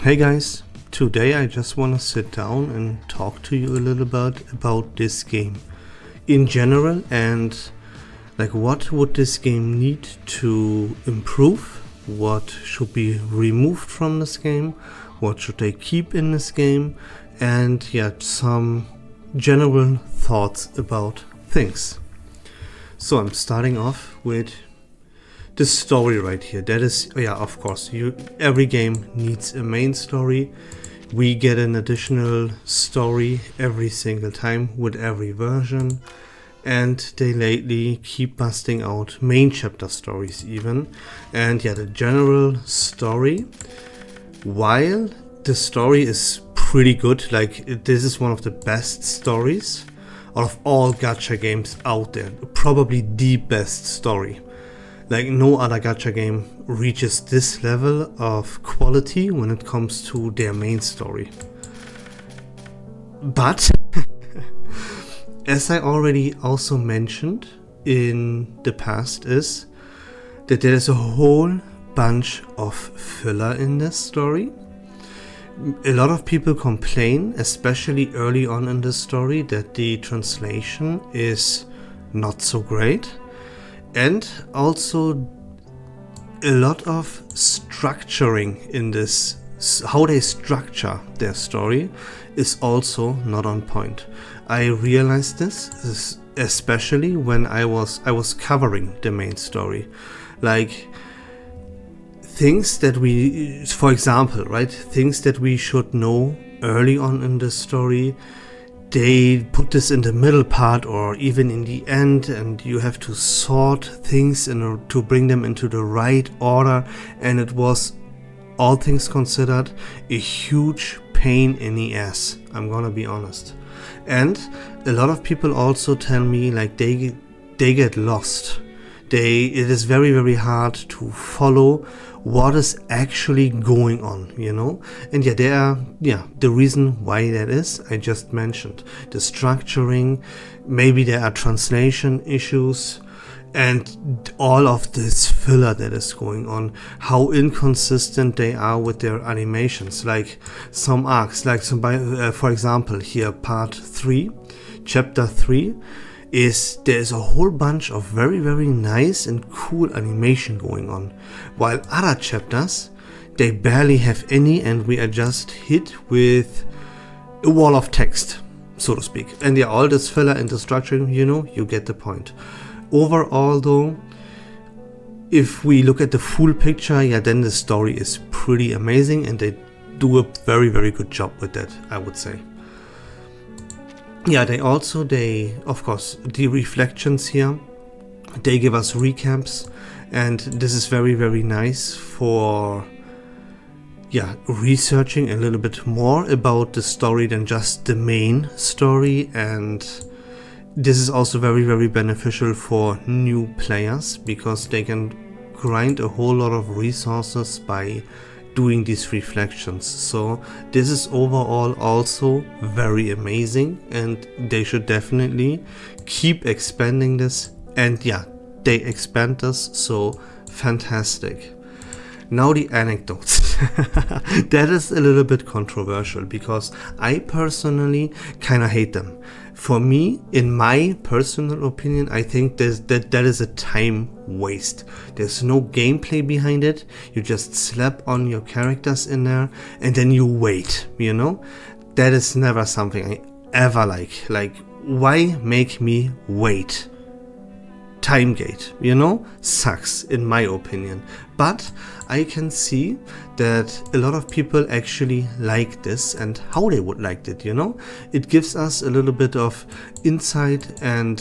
Hey guys, today I just want to sit down and talk to you a little bit about this game in general and like what would this game need to improve, what should be removed from this game, what should they keep in this game, and yeah, some general thoughts about things. So I'm starting off with the story right here. That is, yeah, of course, every game needs a main story. We get an additional story every single time with every version, and they lately keep busting out main chapter stories even. And yeah, the general story, while the story is pretty good, like this is one of the best stories out of all gacha games out there, probably the best story. Like no other gacha game reaches this level of quality when it comes to their main story. But as I already also mentioned in the past, is that there is a whole bunch of filler in this story. A lot of people complain, especially early on in the story, that the translation is not so great. And also a lot of structuring in this, how they structure their story is also not on point. I realized this especially when I was covering the main story. Like things that we, for example, right, things that we should know early on in the story, they put this in the middle part or even in the end, and you have to sort things in order to bring them into the right order, and it was, all things considered, a huge pain in the ass, I'm gonna be honest. And a lot of people also tell me like they get lost. It is very, very hard to follow what is actually going on, you know? And the reason why that is, I just mentioned. The structuring, maybe there are translation issues, and all of this filler that is going on, how inconsistent they are with their animations. Like some arcs, like for example here, part 3, chapter 3, there's a whole bunch of very, very nice and cool animation going on, while other chapters, they barely have any, and we are just hit with a wall of text, so to speak. And yeah, all this filler and the structuring, you get the point. Overall though, if we look at the full picture, yeah, then the story is pretty amazing, and they do a very, very good job with that, I would say. Yeah, they of course, the reflections here, they give us recaps, and this is very, very nice for, researching a little bit more about the story than just the main story. And this is also very, very beneficial for new players, because they can grind a whole lot of resources by doing these reflections. So this is overall also very amazing, and they should definitely keep expanding this. And yeah, they expand this, so fantastic. Now the anecdotes. That is a little bit controversial, because I personally kind of hate them. For me, in my personal opinion, I think that is a time waste. There's no gameplay behind it. You just slap on your characters in there and then you wait, That is never something I ever like. Like, why make me wait? Time gate, sucks in my opinion. But I can see that a lot of people actually like this, and how they would like it, It gives us a little bit of insight and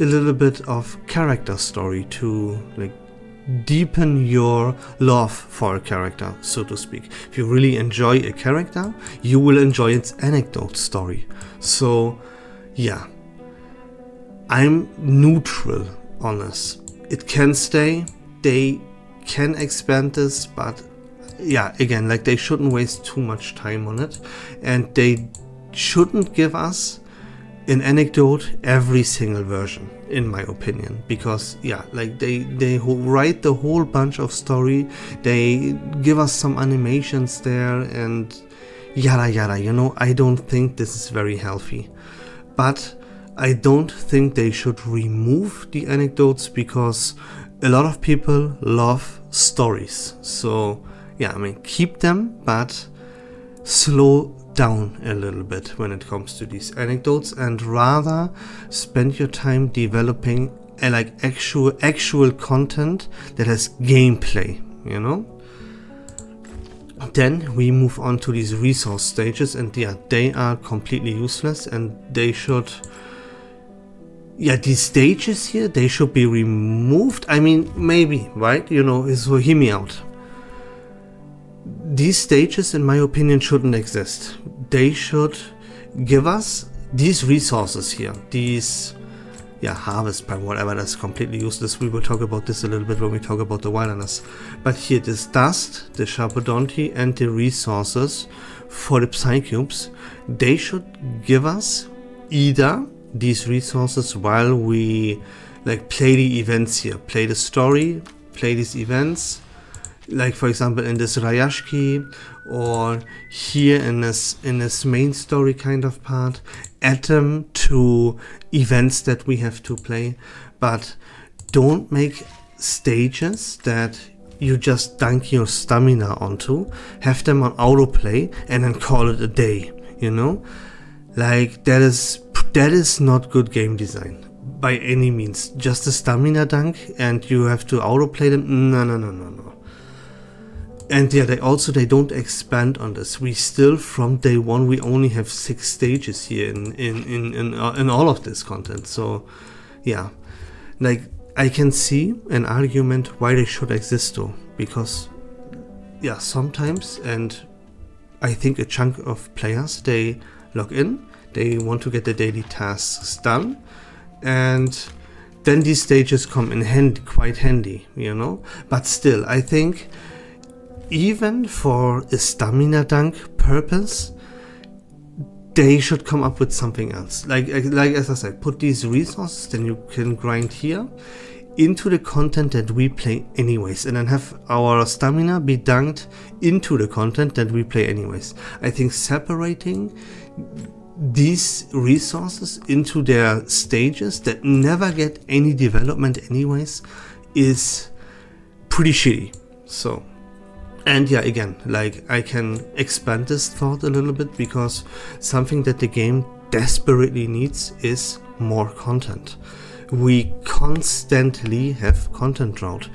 a little bit of character story to like deepen your love for a character, so to speak. If you really enjoy a character, you will enjoy its anecdote story. So yeah, I'm neutral on this. It can stay, they can expand this, but yeah, again, like they shouldn't waste too much time on it, and they shouldn't give us an anecdote every single version, in my opinion, because yeah, like they write the whole bunch of story, they give us some animations there and yada yada, you know. I don't think this is very healthy, but I don't think they should remove the anecdotes, because a lot of people love stories. So yeah, I mean, keep them, but slow down a little bit when it comes to these anecdotes, and rather spend your time developing like actual content that has gameplay, you know. Then we move on to these resource stages, and yeah, they are completely useless, and they should, yeah, these stages here, they should be removed. I mean, maybe, right, you know, so hear me out. These stages, in my opinion, shouldn't exist. They should give us these resources here, these, yeah, harvest prime, whatever, that's completely useless. We will talk about this a little bit when we talk about the wilderness. But here, this dust, the Sharpodonti, and the resources for the Psycubes, they should give us either these resources while we like play the events here, play the story, play these events, like for example in this Rayashki, or here in this main story kind of part, add them to events that we have to play. But don't make stages that you just dunk your stamina onto, have them on autoplay, and then call it a day, you know. Like that is not good game design by any means. Just a stamina dunk and you have to autoplay them. No. And yeah, they don't expand on this. We still, from day one, we only have 6 stages here in all of this content. So yeah, like I can see an argument why they should exist though, because yeah, sometimes, and I think a chunk of players, they log in, they want to get the daily tasks done, and then these stages come in handy, quite handy, you know. But still, I think even for a stamina dunk purpose, they should come up with something else. Like as I said, put these resources, then you can grind here, into the content that we play anyways, and then have our stamina be dunked into the content that we play anyways. I think separating these resources into their stages that never get any development anyways is pretty shitty. So, and yeah, again, like I can expand this thought a little bit, because something that the game desperately needs is more content. We constantly have content drought.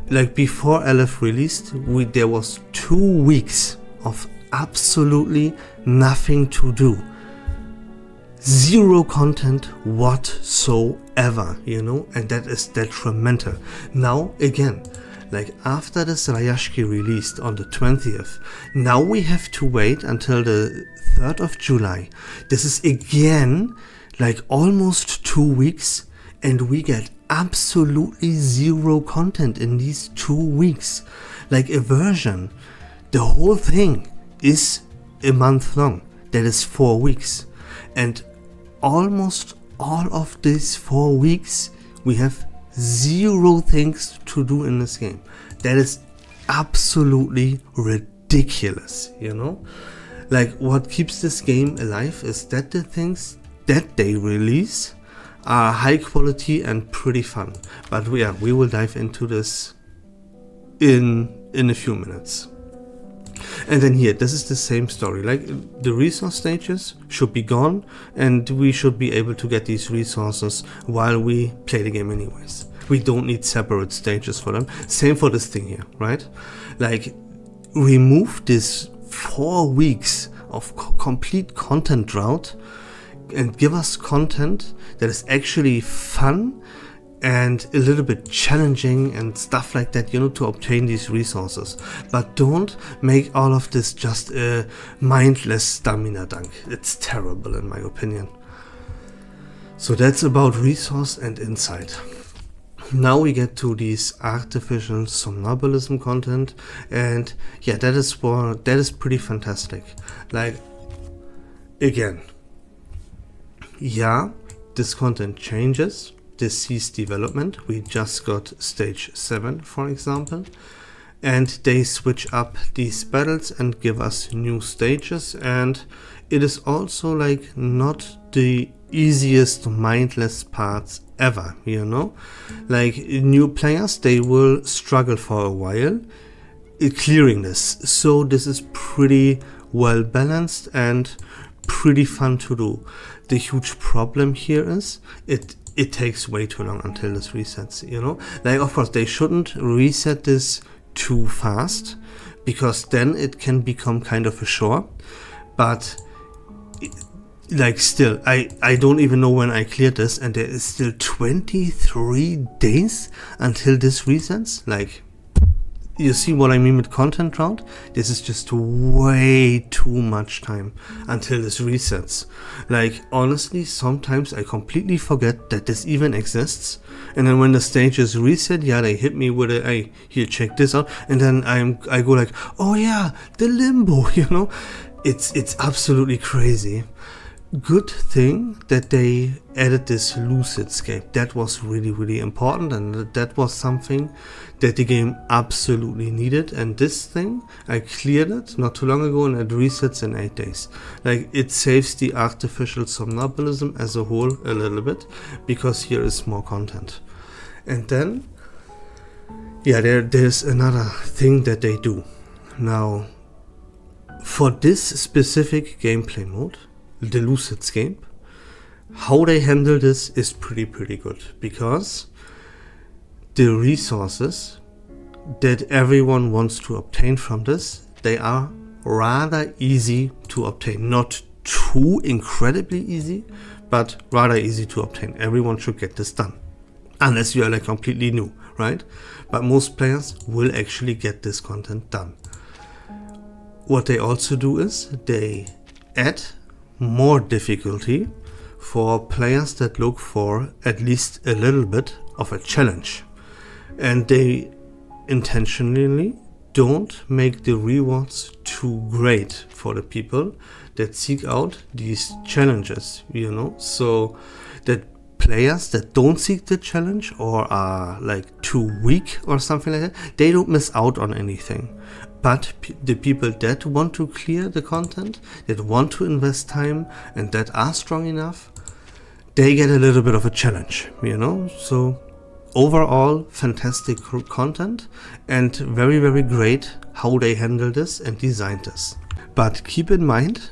Like before LF released, there was 2 weeks of absolutely nothing to do. 0 content whatsoever, you know, and that is detrimental. Now again, like after this Rayashki released on the 20th, now we have to wait until the 3rd of July. This is again like almost 2 weeks, and we get absolutely 0 content in these 2 weeks. Like a version, the whole thing is a month long. That is 4 weeks. And almost all of these 4 weeks, we have 0 things to do in this game. That is absolutely ridiculous, you know? Like what keeps this game alive is that the things that they release are high quality and pretty fun. But we will dive into this in a few minutes. And then here, this is the same story. Like the resource stages should be gone, and we should be able to get these resources while we play the game anyways. We don't need separate stages for them. Same for this thing here, right? Like remove this 4 weeks of complete content drought and give us content that is actually fun and a little bit challenging and stuff like that, you know, to obtain these resources. But don't make all of this just a mindless stamina dunk. It's terrible in my opinion. So that's about resource and insight. Now we get to these artificial somnambulism content, and yeah, that is pretty fantastic. Like again, yeah, this content changes, this sees development. We just got stage 7, for example, and they switch up these battles and give us new stages, and it is also like not the easiest mindless parts ever, you know, like new players, they will struggle for a while clearing this, so this is pretty well balanced and pretty fun to do. The huge problem here is it takes way too long until this resets, you know, like of course they shouldn't reset this too fast because then it can become kind of a chore, but like still I don't even know when I cleared this, and there is still 23 days until this resets. Like, you see what I mean with content round? This is just way too much time until this resets. Like, honestly, sometimes I completely forget that this even exists. And then when the stage is reset, yeah, they hit me with a, hey, here, check this out. And then I go like, oh yeah, the limbo, you know? It's absolutely crazy. Good thing that they added this lucid scape. That was really, really important, and that was something that the game absolutely needed. And this thing, I cleared it not too long ago, and it resets in 8 days. Like, it saves the artificial somnambulism as a whole a little bit, because here is more content. And then, yeah, there's another thing that they do. Now, for this specific gameplay mode, the lucid scape, how they handle this is pretty good, because the resources that everyone wants to obtain from this, they are rather easy to obtain. Not too incredibly easy, but rather easy to obtain. Everyone should get this done, unless you are like completely new, right? But most players will actually get this content done. What they also do is they add more difficulty for players that look for at least a little bit of a challenge, and they intentionally don't make the rewards too great for the people that seek out these challenges, you know, so that players that don't seek the challenge or are like too weak or something like that, they don't miss out on anything. But the people that want to clear the content, that want to invest time, and that are strong enough, they get a little bit of a challenge, you know. So overall, fantastic content, and very great how they handle this and designed this. But keep in mind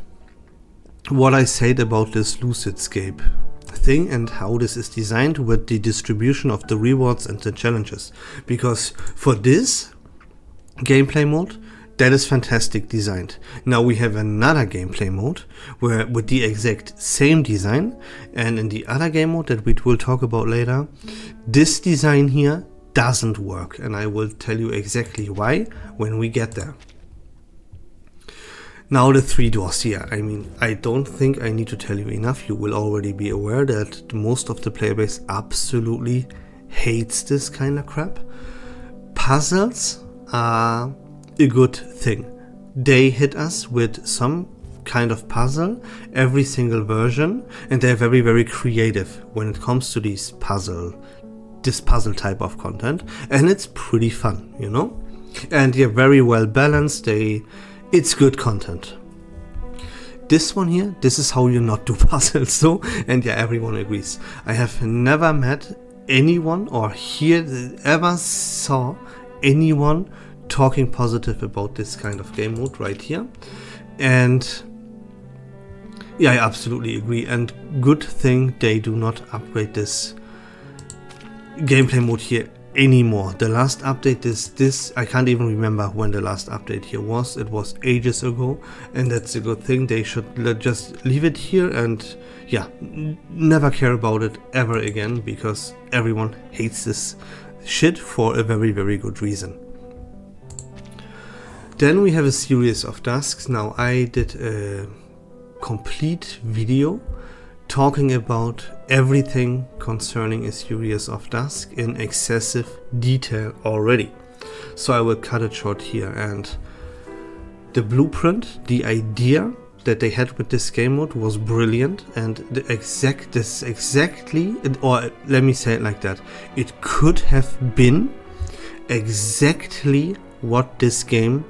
what I said about this lucid scape thing and how this is designed with the distribution of the rewards and the challenges, because for this gameplay mode, that is fantastic designed. Now we have another gameplay mode where with the exact same design, and in the other game mode that we will talk about later, this design here doesn't work, and I will tell you exactly why when we get there. Now the 3 doors here, I mean, I don't think I need to tell you enough. You will already be aware that most of the player base absolutely hates this kind of crap. Puzzles are a good thing. They hit us with some kind of puzzle every single version, and they're very creative when it comes to this puzzle type of content, and it's pretty fun, you know, and they're very well balanced. It's good content. This one here, this is how you not do puzzles, so, and yeah, everyone agrees. I have never met anyone or ever saw anyone talking positive about this kind of game mode right here. And yeah, I absolutely agree, and good thing they do not upgrade this gameplay mode here anymore. The last update is this, I can't even remember when the last update here was. It was ages ago, and that's a good thing. They should just leave it here and yeah, never care about it ever again, because everyone hates this shit for a very good reason. Then we have a series of Dusks. Now I did a complete video talking about everything concerning a series of Dusk in excessive detail already. So I will cut it short here, and the blueprint, the idea that they had with this game mode was brilliant, and or let me say it like that, it could have been exactly what this game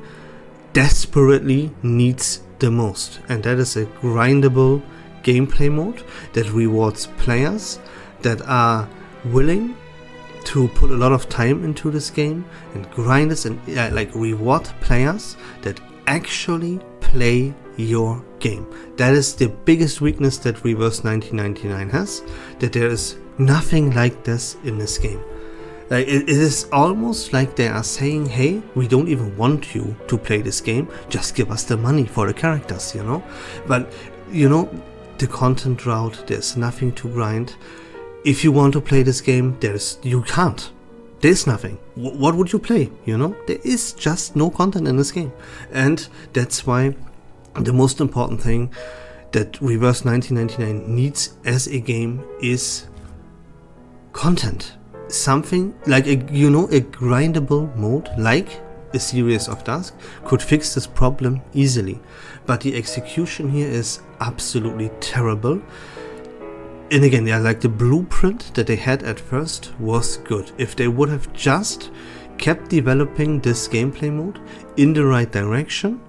desperately needs the most, and that is a grindable gameplay mode that rewards players that are willing to put a lot of time into this game and grind this, and reward players that actually play your game. That is the biggest weakness that Reverse1999 has, that there is nothing like this in this game. Like, it is almost like they are saying, hey, we don't even want you to play this game, just give us the money for the characters, you know? But, you know, the content route, there's nothing to grind. If you want to play this game, you can't. There's nothing. What would you play, you know? There is just no content in this game. And that's why the most important thing that Reverse1999 needs as a game is content. Something like a grindable mode, like a series of Dusk, could fix this problem easily. But the execution here is absolutely terrible. And again, yeah, like the blueprint that they had at first was good. If they would have just kept developing this gameplay mode in the right direction,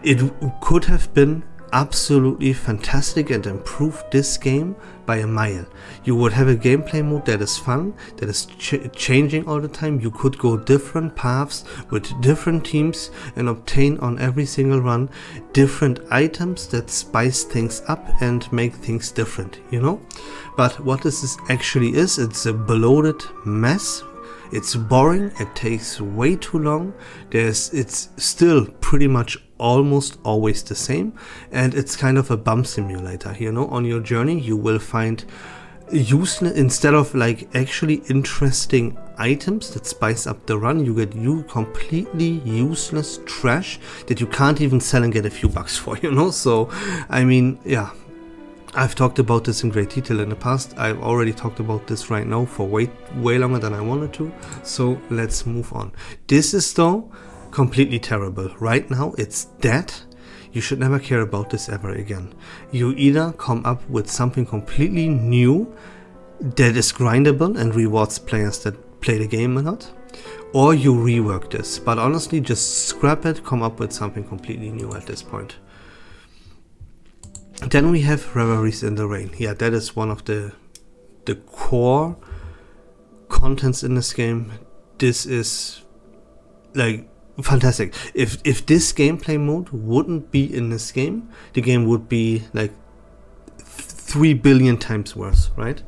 it could have been absolutely fantastic and improved this game by a mile. You would have a gameplay mode that is fun, that is changing all the time. You could go different paths with different teams and obtain on every single run different items that spice things up and make things different, you know? But what this actually is, it's a bloated mess. It's boring, it takes way too long, it's still pretty much almost always the same, and it's kind of a bump simulator, you know? On your journey you will find useless, instead of like actually interesting items that spice up the run, you get completely useless trash that you can't even sell and get a few bucks for, you know? So, I mean, yeah. I've talked about this in great detail in the past. I've already talked about this right now for way longer than I wanted to. So let's move on. This is though completely terrible. Right now it's dead. You should never care about this ever again. You either come up with something completely new that is grindable and rewards players that play the game or not, or you rework this. But honestly, just scrap it, come up with something completely new at this point. Then we have Reveries in the Rain. Yeah, that is one of the core contents in this game. This is like fantastic. If this gameplay mode wouldn't be in this game, the game would be like 3 billion times worse, right?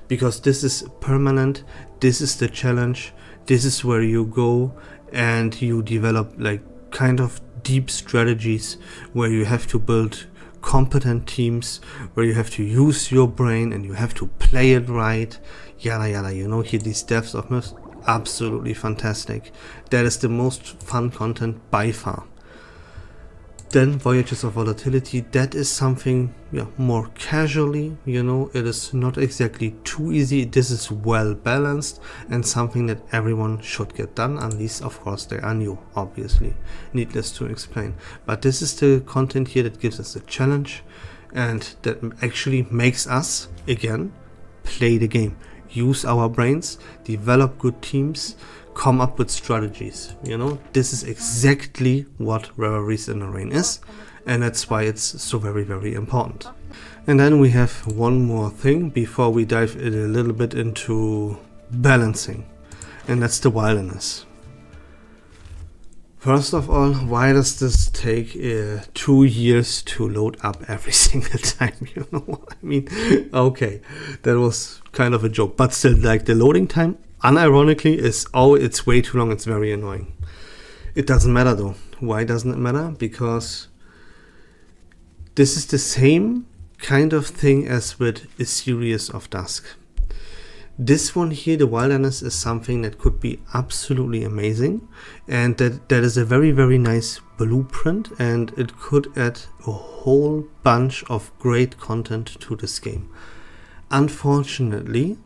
Because this is permanent, this is the challenge, this is where you go and you develop like kind of deep strategies where you have to build competent teams, where you have to use your brain and you have to play it right, yada yada, you know? Here, these Depths of Myths, absolutely fantastic. That is the most fun content by far. Then Voyages of Volatility, that is something, yeah, more casually, you know? It is not exactly too easy. This is well balanced and something that everyone should get done, unless of course they are new, obviously, needless to explain. But this is the content here that gives us a challenge and that actually makes us, again, play the game, use our brains, develop good teams, come up with strategies, you know? This is exactly what Reveries in the Rain is, and that's why it's so very, very important. And then we have one more thing before we dive in a little bit into balancing, and that's the wilderness. First of all, why does this take 2 years to load up every single time, you know? I mean, okay, that was kind of a joke, but still, like, the loading time, unironically, it's way too long. It's very annoying. It doesn't matter though. Why doesn't it matter? Because this is the same kind of thing as with A Series of Dusk. This one here, the wilderness, is something that could be absolutely amazing, and that is a very, very nice blueprint, and it could add a whole bunch of great content to this game. Unfortunately,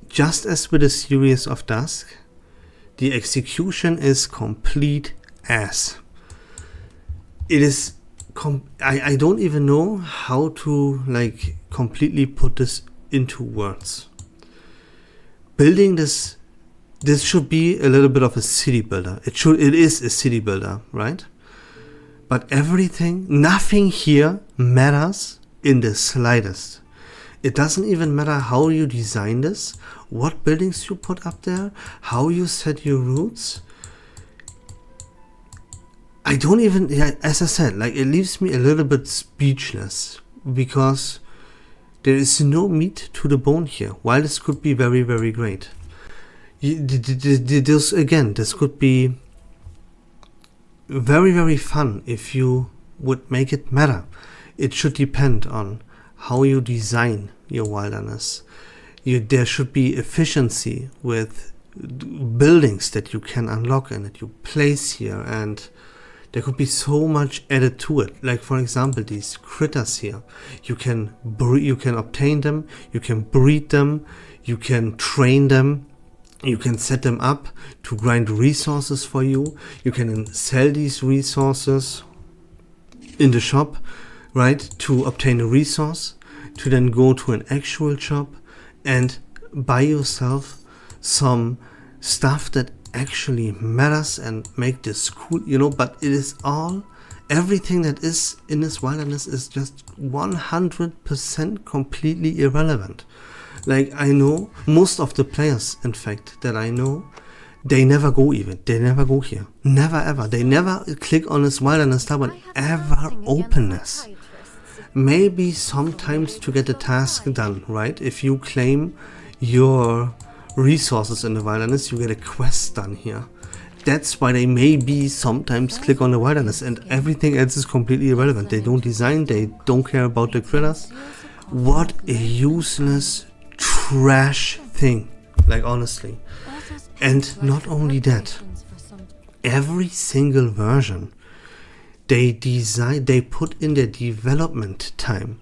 just as with A Series of Dusk, the execution is complete ass. It is I don't even know how to like completely put this into words. Building this should be a little bit of a city builder. It is a city builder, right? But nothing here matters in the slightest. It doesn't even matter how you design this, what buildings you put up there, how you set your routes. I don't even, as I said, like, it leaves me a little bit speechless because there is no meat to the bone here. While this could be very, very great, this could be very, very fun if you would make it matter. It should depend on how you design your wilderness. There should be efficiency with buildings that you can unlock and that you place here, and there could be so much added to it. Like, for example, these critters here, you can obtain them, you can breed them, you can train them, you can set them up to grind resources for you. You can then sell these resources in the shop, right, to obtain a resource, to then go to an actual shop and buy yourself some stuff that actually matters and make this cool, but it is everything that is in this wilderness is just 100% completely irrelevant. Like, I know most of the players, in fact, that I know, they never go here, never ever. They never click on this wilderness tab and ever open this. Maybe sometimes to get the task done, right? If you claim your resources in the wilderness, you get a quest done here. That's why they maybe sometimes click on the wilderness, and everything else is completely irrelevant. They don't design, they don't care about the critters. What a useless trash thing, like, honestly. And not only that, every single version they put in their development time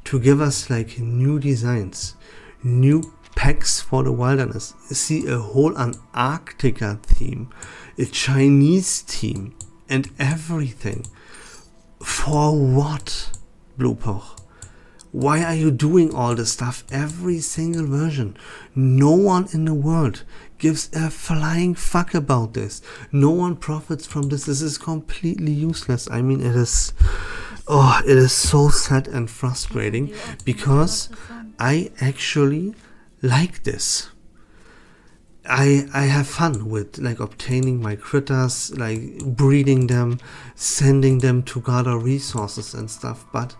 to give us like new designs, new packs for the wilderness. See a whole Antarctica theme, a Chinese theme, and everything. For what, Bluepoch? Why are you doing all this stuff? Every single version. No one in the world gives a flying fuck about this. No one profits from this. This is completely useless. I mean, it is so sad and frustrating because I actually like this. I have fun with like obtaining my critters, like breeding them, sending them to gather resources and stuff, but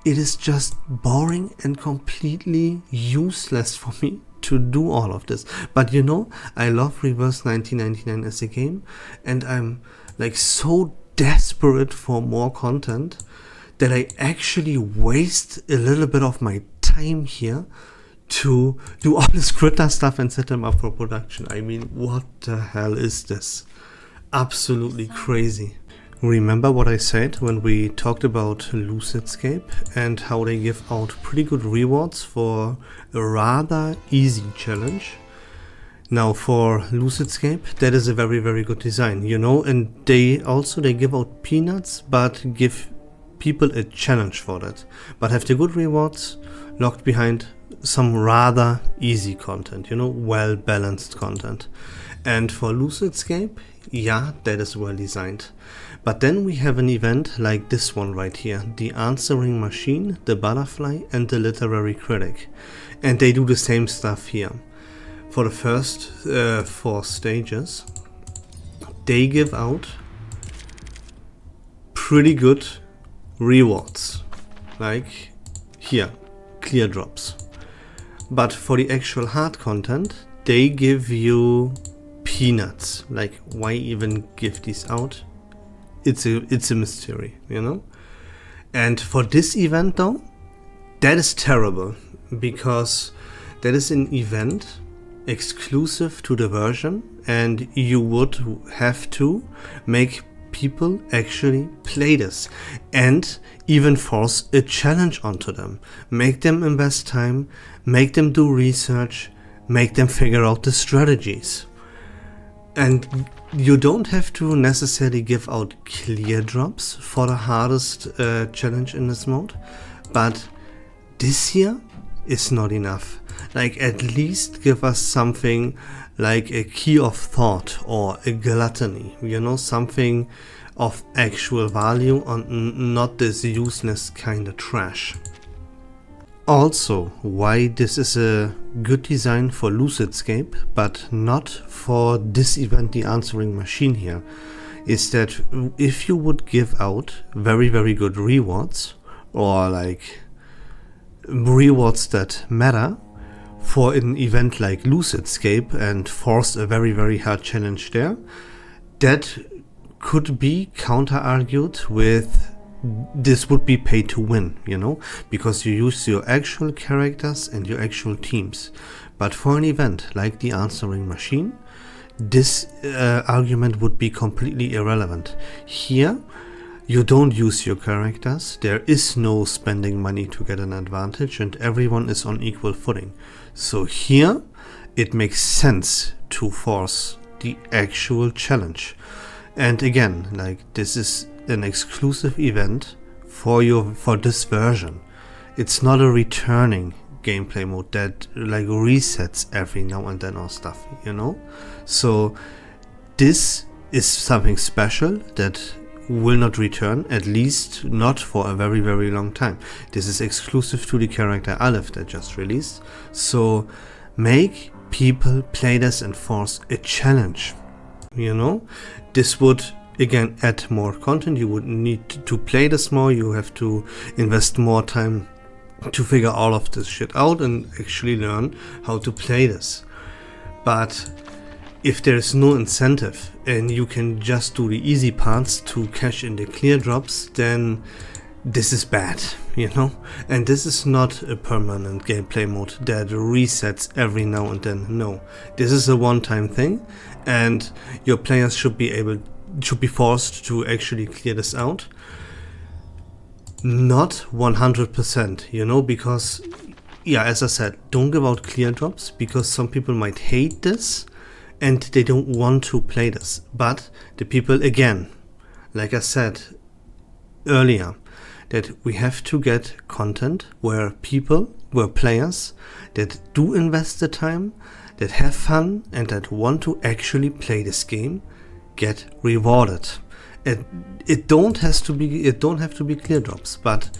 it is just boring and completely useless for me to do all of this. But I love Reverse1999 as a game, and I'm like so desperate for more content that I actually waste a little bit of my time here to do all this critter stuff and set them up for production. I mean, what the hell is this? Absolutely crazy. Remember what I said when we talked about Lucidscape and how they give out pretty good rewards for a rather easy challenge? Now, for Lucidscape, that is a very, very good design, and they give out peanuts, but give people a challenge for that, but have the good rewards locked behind some rather easy content, well balanced content. And for Lucidscape, yeah, that is well designed. But then we have an event like this one right here, the Answering Machine, the Butterfly, and the Literary Critic. And they do the same stuff here. For the first 4 stages, they give out pretty good rewards, like here, clear drops. But for the actual hard content, they give you peanuts. Like, why even give these out? It's a mystery, And for this event though, that is terrible, because that is an event exclusive to the version, and you would have to make people actually play this and even force a challenge onto them. Make them invest time, make them do research, make them figure out the strategies. And You don't have to necessarily give out clear drops for the hardest challenge in this mode, but this here is not enough. Like, at least give us something like a key of thought or a gluttony, you know, something of actual value and not this useless kind of trash. Also, why this is a good design for Lucidscape, but not for this event, the answering machine here, is that if you would give out very, very good rewards, or like rewards that matter for an event like Lucidscape and force a very, very hard challenge there, that could be counter-argued with this would be pay to win, you know, because you use your actual characters and your actual teams. But for an event like the answering machine, this argument would be completely irrelevant. Here, you don't use your characters, there is no spending money to get an advantage, and everyone is on equal footing. So here, it makes sense to force the actual challenge. And again, like, this is an exclusive event for this version. It's not a returning gameplay mode that like resets every now and then or stuff, you know. So this is something special that will not return, at least not for a very, very long time. This is exclusive to the character Aleph that just released. So make people play this and force a challenge, you know. This would again add more content. You would need to play this more, you have to invest more time to figure all of this shit out and actually learn how to play this. But if there is no incentive and you can just do the easy parts to cash in the clear drops, then this is bad, you know. And this is not a permanent gameplay mode that resets every now and then. No, this is a one-time thing, and your players should be forced to actually clear this out. Not 100%, you know, because, yeah, as I said, don't give out clear drops, because some people might hate this and they don't want to play this. But the people, again, like I said earlier, that we have to get content where players that do invest the time, that have fun, and that want to actually play this game get rewarded. It don't have to be clear drops, but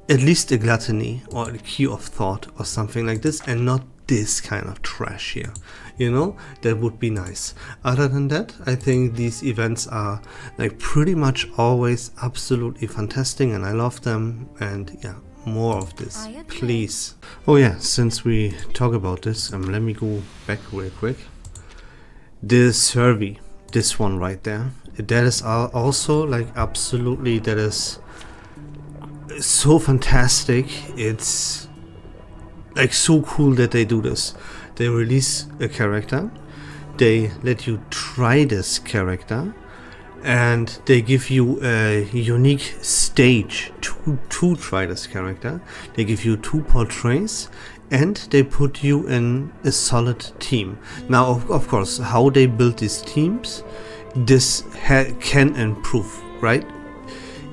at least a gluttony or a key of thought or something like this, and not this kind of trash here, you know. That would be nice. Other than that, I think these events are like pretty much always absolutely fantastic, and I love them. And yeah, more of this, please. Oh yeah, since we talk about this, let me go back real quick. The survey, this one right there, that is also like absolutely, that is so fantastic. It's like so cool that they do this. They release a character, they let you try this character, and they give you a unique stage to try this character. They give you 2 portraits, and they put you in a solid team. Now, of course, how they build these teams, this can improve, right?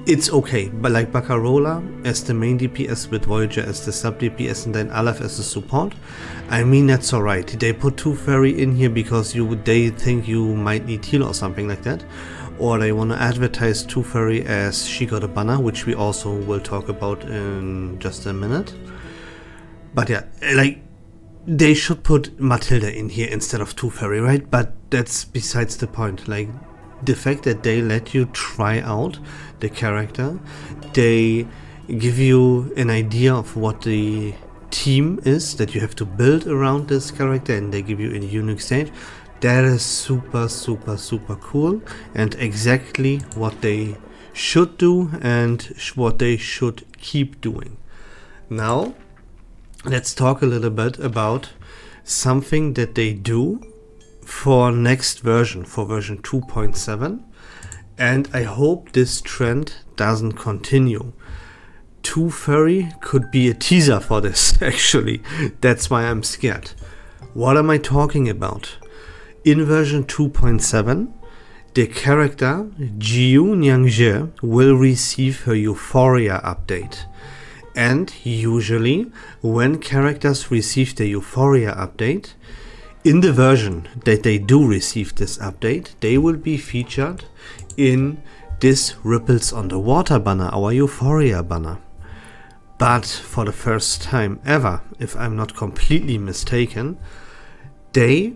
It's okay, but like Baccarola as the main DPS with Voyager as the sub DPS and then Aleph as the support, I mean, that's alright. They put 2 Fairy in here because they think you might need heal or something like that, or they want to advertise 2 Fairy as She Got a Banner, which we also will talk about in just a minute. But yeah, like, they should put Matilda in here instead of 2 Fairy, right? But that's besides the point. Like, the fact that they let you try out the character, they give you an idea of what the team is that you have to build around this character, and they give you a unique stage. That is super, super, super cool, and exactly what they should do and what they should keep doing. Now, let's talk a little bit about something that they do for next version, for version 2.7, and I hope this trend doesn't continue. 2 Fairy could be a teaser for this, actually. That's why I'm scared. What am I talking about? In version 2.7, the character Junyang will receive her Euphoria update. And usually, when characters receive the Euphoria update, in the version that they do receive this update, they will be featured in this Ripples on the Water banner, our Euphoria banner. But for the first time ever, if I'm not completely mistaken, they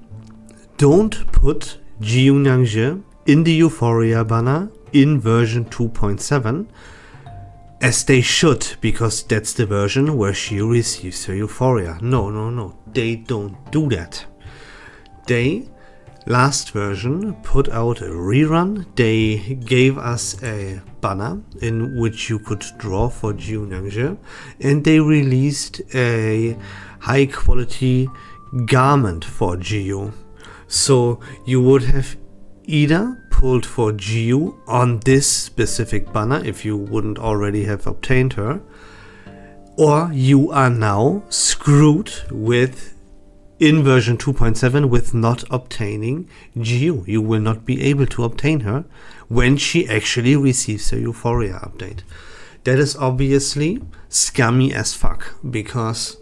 don't put Junyang in the Euphoria banner in version 2.7, as they should, because that's the version where she receives her Euphoria. No, they don't do that. They, last version, put out a rerun. They gave us a banner in which you could draw for Junyang, and they released a high quality garment for Jiu. So you would have either pulled for Jiu on this specific banner if you wouldn't already have obtained her, or you are now screwed with in version 2.7 with not obtaining Jiu. You will not be able to obtain her when she actually receives her Euphoria update. That is obviously scummy as fuck, because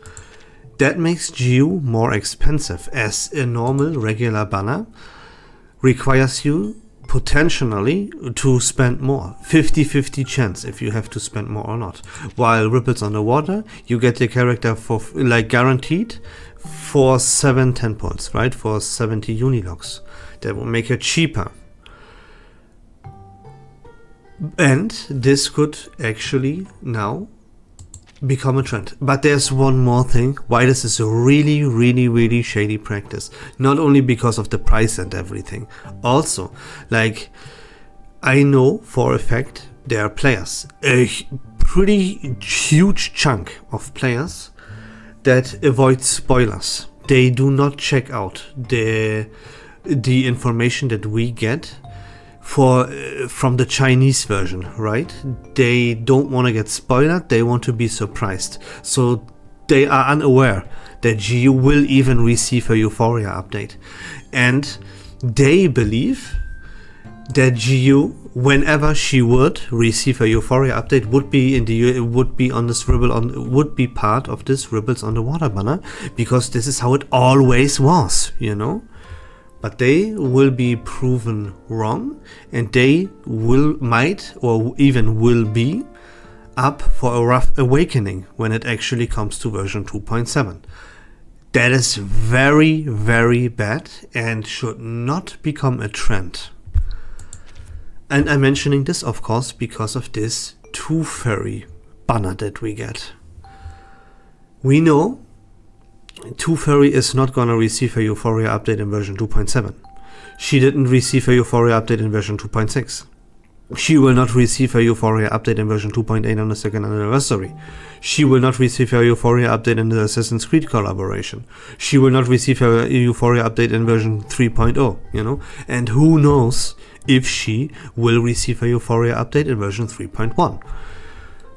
that makes Jiu more expensive, as a normal regular banner requires you potentially to spend more. 50-50 chance if you have to spend more or not. While Ripples on the Water, you get the character for like guaranteed for 7-10 points, right? For 70 Unilogs. That will make it cheaper. And this could actually now become a trend. But there's one more thing why this is a really shady practice. Not only because of the price and everything. Also, like, I know for a fact there are players, a pretty huge chunk of players, that avoid spoilers. They do not check out the information that we get from the Chinese version, right? They don't want to get spoiled, they want to be surprised. So they are unaware that Jiu will even receive a Euphoria update. And they believe that Jiu, whenever she would receive a Euphoria update, would be part of this Ripples on the Water banner, because this is how it always was, you know? But they will be proven wrong, and they might be up for a rough awakening when it actually comes to version 2.7. That is very bad and should not become a trend. And I'm mentioning this, of course, because of this Tooth Fairy banner that we get. We know Tooth Fairy is not gonna receive her Euphoria update in version 2.7. She didn't receive her Euphoria update in version 2.6. She will not receive her Euphoria update in version 2.8 on the second anniversary. She will not receive her Euphoria update in the Assassin's Creed collaboration. She will not receive her Euphoria update in version 3.0, you know? And who knows if she will receive her Euphoria update in version 3.1.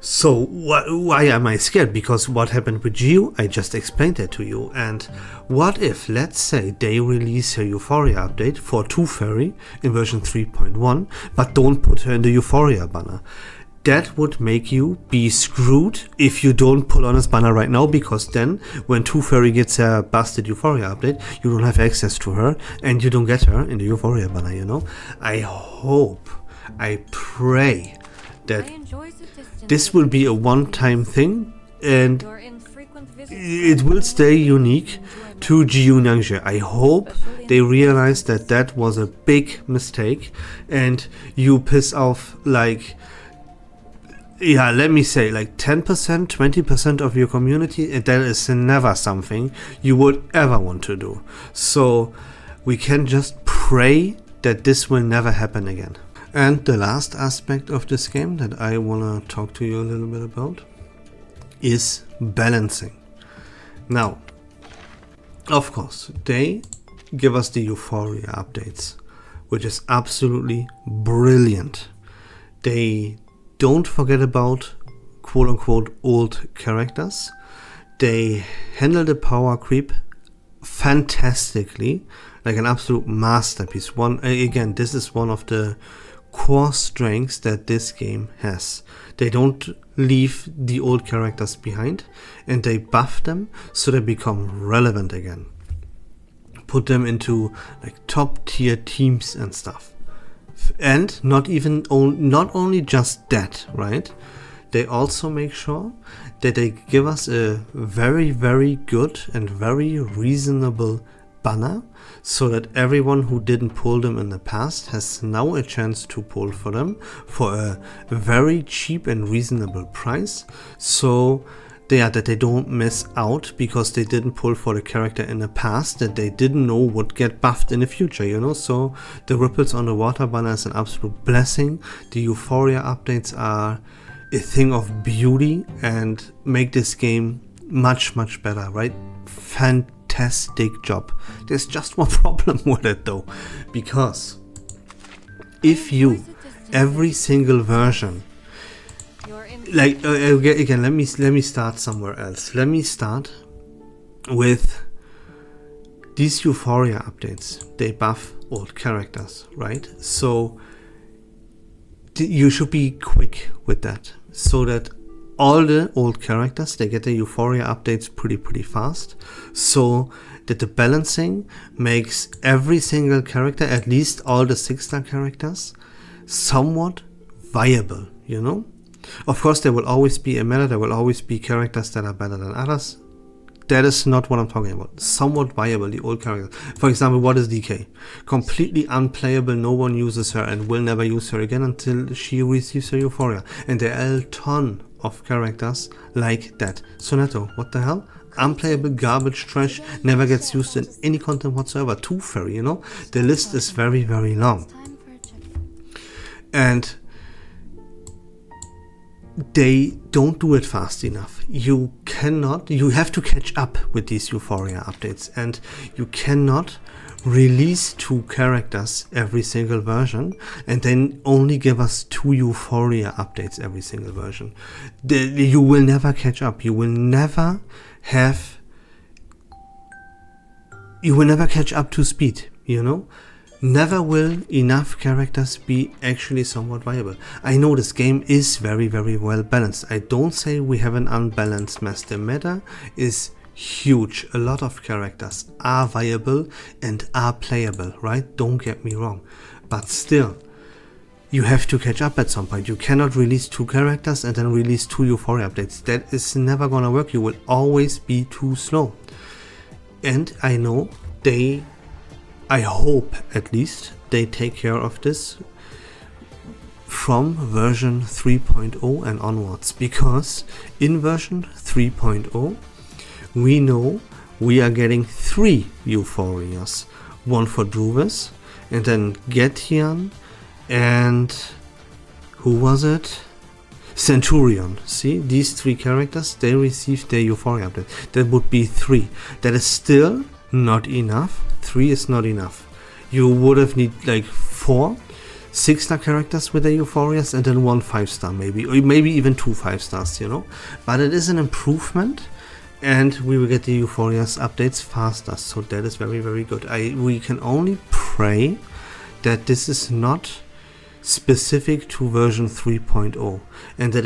So why am I scared? Because what happened with Jiu, I just explained that to you. And what if, let's say, they release her Euphoria update for Tooth Fairy in version 3.1, but don't put her in the Euphoria banner? That would make you be screwed if you don't pull on this banner right now, because then when Tooth Fairy gets her busted Euphoria update, you don't have access to her and you don't get her in the Euphoria banner, you know? I pray that this will be a one-time thing and it will stay unique to Junyang. I hope they realize that that was a big mistake and you piss off, like, yeah, let me say, like 10%, 20% of your community, and that is never something you would ever want to do. So we can just pray that this will never happen again. And the last aspect of this game that I want to talk to you a little bit about is balancing. Now, of course, they give us the Euphoria updates, which is absolutely brilliant. They don't forget about quote-unquote old characters. They handle the power creep fantastically, like an absolute masterpiece. Again, this is one of the core strengths that this game has. They don't leave the old characters behind, and they buff them so they become relevant again. Put them into like top tier teams and stuff. And not only just that, right? They also make sure that they give us a very, very good and very reasonable banner, so that everyone who didn't pull them in the past has now a chance to pull for them for a very cheap and reasonable price, so that they don't miss out because they didn't pull for the character in the past that they didn't know would get buffed in the future, you know. So the Ripples on the Water banner is an absolute blessing. The Euphoria updates are a thing of beauty and make this game much, much better, right? Fantastic job. There's just one problem with it though, because if you every single version, like again, let me start somewhere else. Let me start with these Euphoria updates. They buff old characters, right? So you should be quick with that, so that all the old characters, they get the Euphoria updates pretty fast, so that the balancing makes every single character, at least all the 6-star characters, somewhat viable, you know? Of course, there will always be a meta, there will always be characters that are better than others. That is not what I'm talking about. Somewhat viable, the old characters. For example, what is DK? Completely unplayable, no one uses her and will never use her again until she receives her Euphoria. And there are a ton of characters like that. Sonetto, what the hell? Unplayable, garbage, trash, never gets used in any content whatsoever. Tooth Fairy, you know? The list is very, very long. And they don't do it fast enough. You have to catch up with these Euphoria updates, and you cannot release 2 characters every single version and then only give us 2 Euphoria updates every single version. You will never catch up. You will never catch up to speed, you know? Never will enough characters be actually somewhat viable. I know this game is very, very well balanced. I don't say we have an unbalanced mess. The meta is huge. A lot of characters are viable and are playable, right? Don't get me wrong. But still, you have to catch up at some point. You cannot release 2 characters and then release 2 Euphoria updates. That is never gonna work. You will always be too slow. And I know I hope at least they take care of this from version 3.0 and onwards, because in version 3.0 we know we are getting 3 Euphorias, one for Druvis, and then Getian, and who was it? Centurion. See, these 3 characters, they received their Euphoria update. That would be 3. That is still not enough. 3 is not enough. You would have need like 4 6-star characters with the Euphorias and then 1 5-star maybe, or maybe even 2 5-stars, you know. But it is an improvement, and we will get the Euphorias updates faster, so that is very, very good. We can only pray that this is not specific to version 3.0 and that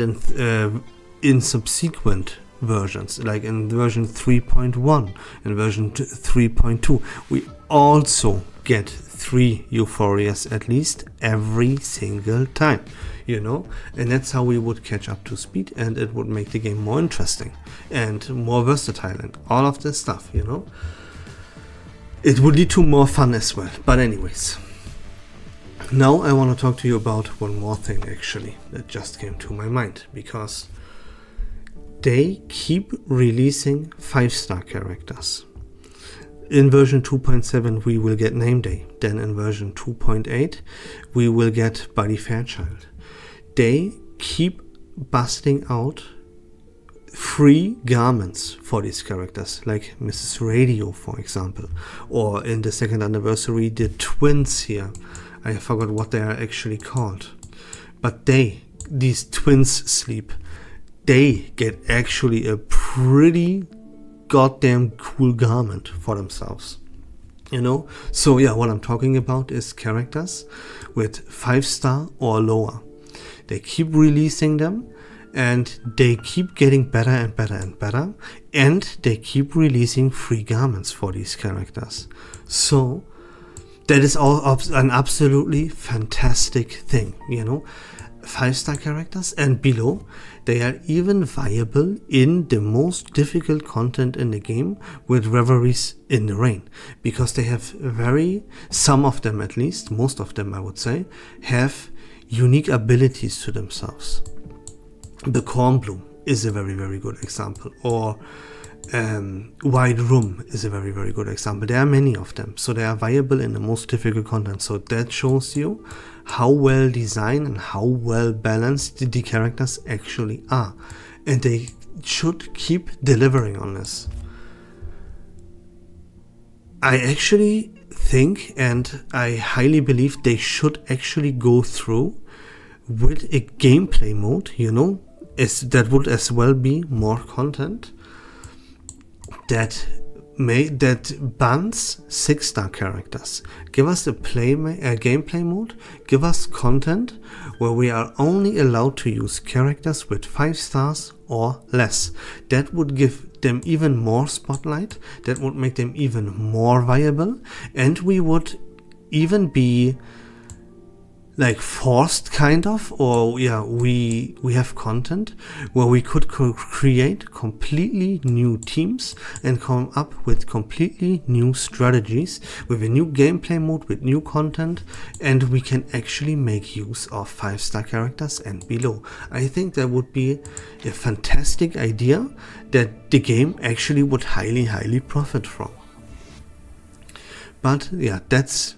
in subsequent versions, like in version 3.1 and version 3.2, we also get 3 Euphorias at least every single time, you know, and that's how we would catch up to speed, and it would make the game more interesting and more versatile and all of this stuff, you know. It would lead to more fun as well. But anyways, now I want to talk to you about one more thing actually that just came to my mind, because they keep releasing 5-star characters. In version 2.7 we will get Name Day. Then in version 2.8 we will get Buddy Fairchild. They keep busting out free garments for these characters, like Mrs. Radio, for example. Or in the 2nd anniversary, the twins here. I forgot what they are actually called. But these twins sleep. They get actually a pretty goddamn cool garment for themselves. You know? So yeah, what I'm talking about is characters with 5-star or lower. They keep releasing them, and they keep getting better and better and better, and they keep releasing free garments for these characters. So that is all an absolutely fantastic thing, you know. 5-star characters and below, they are even viable in the most difficult content in the game with Reveries in the Rain, because they have some of them at least, most of them I would say, have unique abilities to themselves. The Cornbloom is a very good example, or Wide Room is a very good example. There are many of them, so they are viable in the most difficult content. So that shows you how well designed and how well balanced the characters actually are, and they should keep delivering on this. I actually think, and I highly believe, they should actually go through with a gameplay mode, you know, that would as well be more content that bans 6-star characters. Give us a gameplay mode, give us content where we are only allowed to use characters with 5 stars or less. That would give them even more spotlight, that would make them even more viable, and we would even be like forced kind of, or yeah, we have content where we could create completely new teams and come up with completely new strategies with a new gameplay mode, with new content, and we can actually make use of 5-star characters and below. I think that would be a fantastic idea that the game actually would highly profit from. But yeah, that's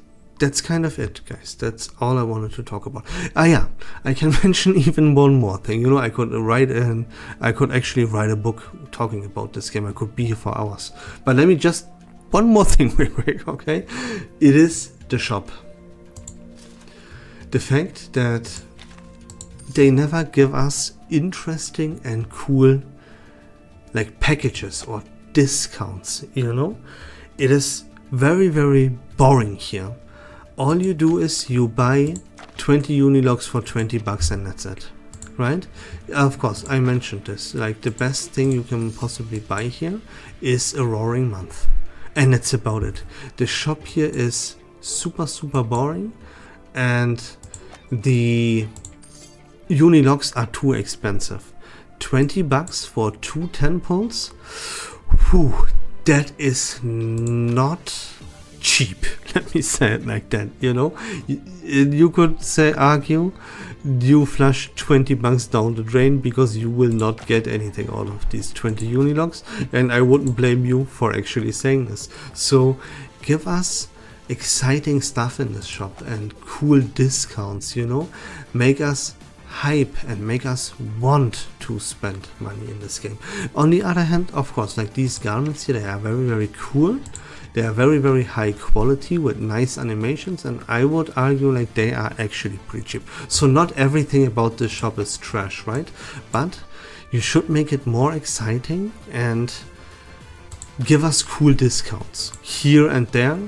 kind of it, guys. That's all I wanted to talk about. Yeah, I can mention even one more thing. You know, I could actually write a book talking about this game. I could be here for hours. But let me just, one more thing real quick, okay? It is the shop. The fact that they never give us interesting and cool like packages or discounts, you know? It is very boring here. All you do is you buy 20 Unilogs for 20 bucks and that's it, right? Of course, I mentioned this, like the best thing you can possibly buy here is a roaring month, and that's about it. The shop here is super boring, and the Unilogs are too expensive. 20 bucks for 2 10 pulls? Whew, that is not cheap, let me say it like that, you know. You could argue you flush 20 bucks down the drain because you will not get anything out of these 20 Unilogs, and I wouldn't blame you for actually saying this. So give us exciting stuff in this shop and cool discounts, you know. Make us hype and make us want to spend money in this game. On the other hand, of course, like these garments here, they are very cool. They are very high quality with nice animations, and I would argue like they are actually pretty cheap. So not everything about this shop is trash, right? But you should make it more exciting and give us cool discounts here and there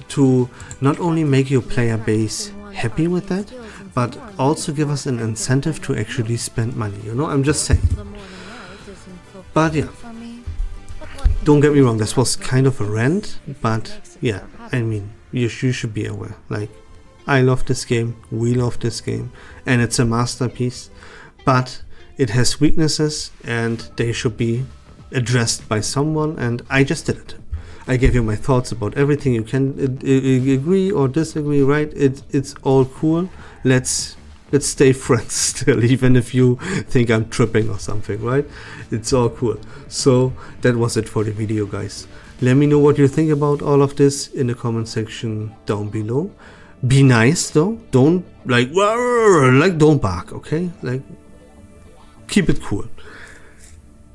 to not only make your player base happy with that, but also give us an incentive to actually spend money, you know. I'm just saying. But yeah, don't get me wrong, this was kind of a rant, but yeah, I mean, you should be aware. Like, I love this game, we love this game, and it's a masterpiece, but it has weaknesses and they should be addressed by someone, and I just did it. I gave you my thoughts about everything. You can agree or disagree, right? It's all cool. Let's stay friends still, even if you think I'm tripping or something, right? It's all cool. So that was it for the video, guys. Let me know what you think about all of this in the comment section down below. Be nice though. Don't don't bark, okay? Like, keep it cool.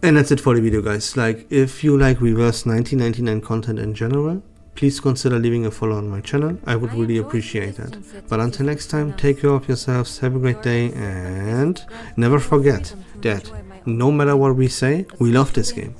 And that's it for the video, guys. Like, if you like Reverse1999 content in general, please consider leaving a follow on my channel. I would really appreciate that. But until next time, take care of yourselves, have a great day, and never forget that no matter what we say, we love this game.